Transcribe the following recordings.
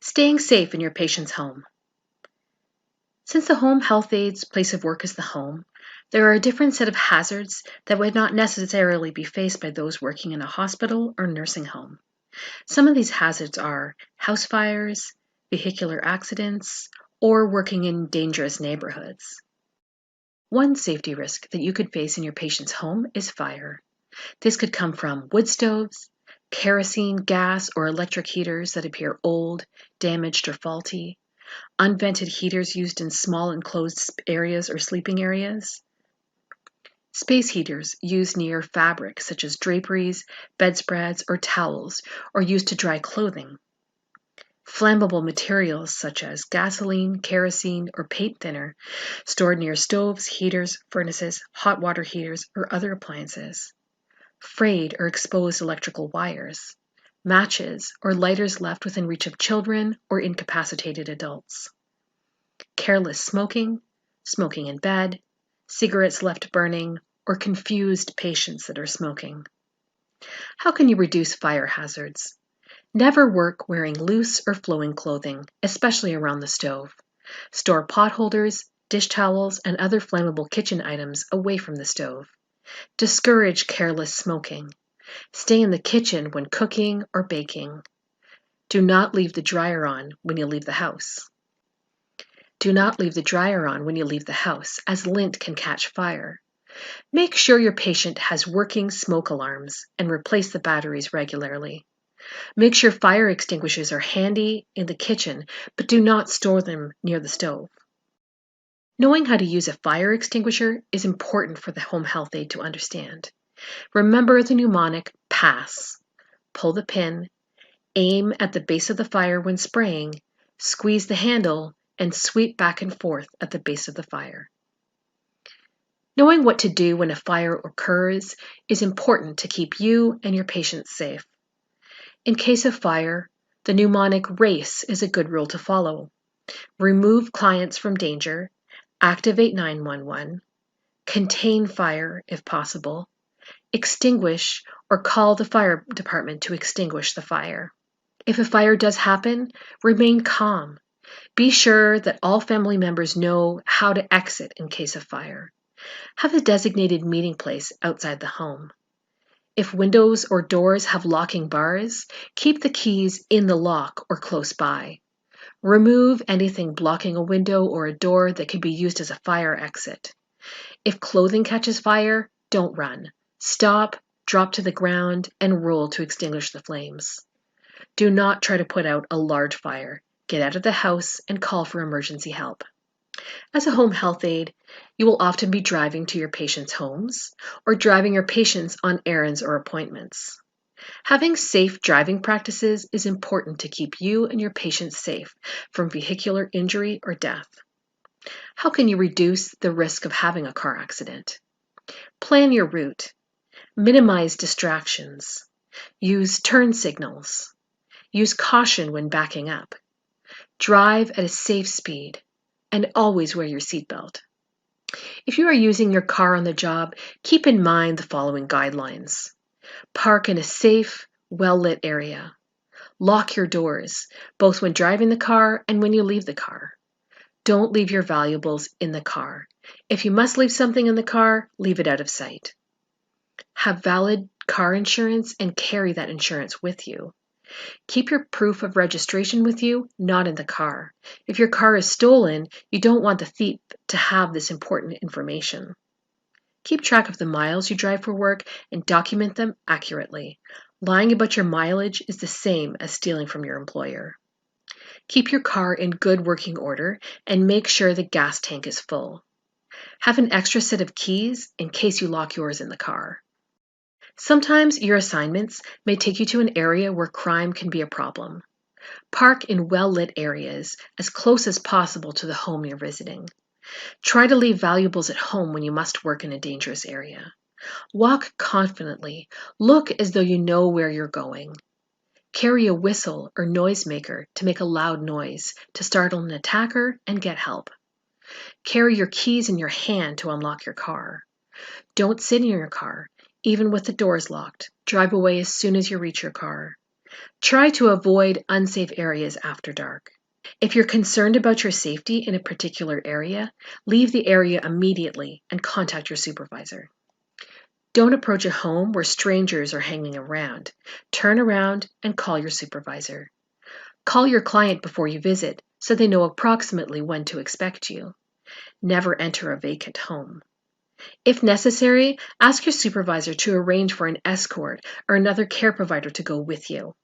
Staying safe in your patient's home. Since the home health aide's place of work is the home, there are a different set of hazards that would not necessarily be faced by those working in a hospital or nursing home. Some of these hazards are house fires, vehicular accidents, or working in dangerous neighborhoods. One safety risk that you could face in your patient's home is fire. This could come from wood stoves, kerosene, gas, or electric heaters that appear old, damaged, or faulty, unvented heaters used in small enclosed areas or sleeping areas, space heaters used near fabric such as draperies, bedspreads, or towels, or used to dry clothing, flammable materials such as gasoline, kerosene, or paint thinner stored near stoves, heaters, furnaces, hot water heaters, or other appliances, frayed or exposed electrical wires, matches or lighters left within reach of children or incapacitated adults, careless smoking, smoking in bed, cigarettes left burning, or confused patients that are smoking. How can you reduce fire hazards? Never work wearing loose or flowing clothing, especially around the stove. Store pot holders, dish towels, and other flammable kitchen items away from the stove. Discourage careless smoking. Stay in the kitchen when cooking or baking. Do not leave the dryer on when you leave the house. Do not leave the dryer on when you leave the house, as lint can catch fire. Make sure your patient has working smoke alarms and replace the batteries regularly. Make sure fire extinguishers are handy in the kitchen, but do not store them near the stove. Knowing how to use a fire extinguisher is important for the home health aide to understand. Remember the mnemonic PASS. Pull the pin, aim at the base of the fire when spraying, squeeze the handle, and sweep back and forth at the base of the fire. Knowing what to do when a fire occurs is important to keep you and your patients safe. In case of fire, the mnemonic RACE is a good rule to follow. Remove clients from danger, activate 911, contain fire if possible, extinguish or call the fire department to extinguish the fire. If a fire does happen, remain calm. Be sure that all family members know how to exit in case of fire. Have a designated meeting place outside the home. If windows or doors have locking bars, keep the keys in the lock or close by. Remove anything blocking a window or a door that could be used as a fire exit. If clothing catches fire, don't run. Stop, drop to the ground, and roll to extinguish the flames. Do not try to put out a large fire. Get out of the house and call for emergency help. As a home health aide, you will often be driving to your patients' homes or driving your patients on errands or appointments. Having safe driving practices is important to keep you and your patients safe from vehicular injury or death. How can you reduce the risk of having a car accident? Plan your route. Minimize distractions. Use turn signals. Use caution when backing up. Drive at a safe speed. And always wear your seatbelt. If you are using your car on the job, keep in mind the following guidelines. Park in a safe, well-lit area. Lock your doors, both when driving the car and when you leave the car. Don't leave your valuables in the car. If you must leave something in the car, leave it out of sight. Have valid car insurance and carry that insurance with you. Keep your proof of registration with you, not in the car. If your car is stolen, you don't want the thief to have this important information. Keep track of the miles you drive for work and document them accurately. Lying about your mileage is the same as stealing from your employer. Keep your car in good working order and make sure the gas tank is full. Have an extra set of keys in case you lock yours in the car. Sometimes your assignments may take you to an area where crime can be a problem. Park in well-lit areas as close as possible to the home you're visiting. Try to leave valuables at home when you must work in a dangerous area. Walk confidently. Look as though you know where you're going. Carry a whistle or noisemaker to make a loud noise to startle an attacker and get help. Carry your keys in your hand to unlock your car. Don't sit in your car, even with the doors locked. Drive away as soon as you reach your car. Try to avoid unsafe areas after dark. If you're concerned about your safety in a particular area, leave the area immediately and contact your supervisor. Don't approach a home where strangers are hanging around. Turn around and call your supervisor. Call your client before you visit so they know approximately when to expect you. Never enter a vacant home. If necessary, ask your supervisor to arrange for an escort or another care provider to go with you.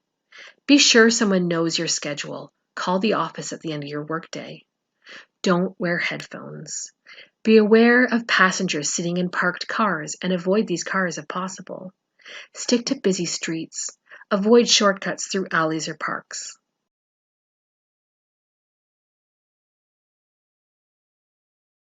Be sure someone knows your schedule. Call the office at the end of your workday. Don't wear headphones. Be aware of passengers sitting in parked cars and avoid these cars if possible. Stick to busy streets. Avoid shortcuts through alleys or parks.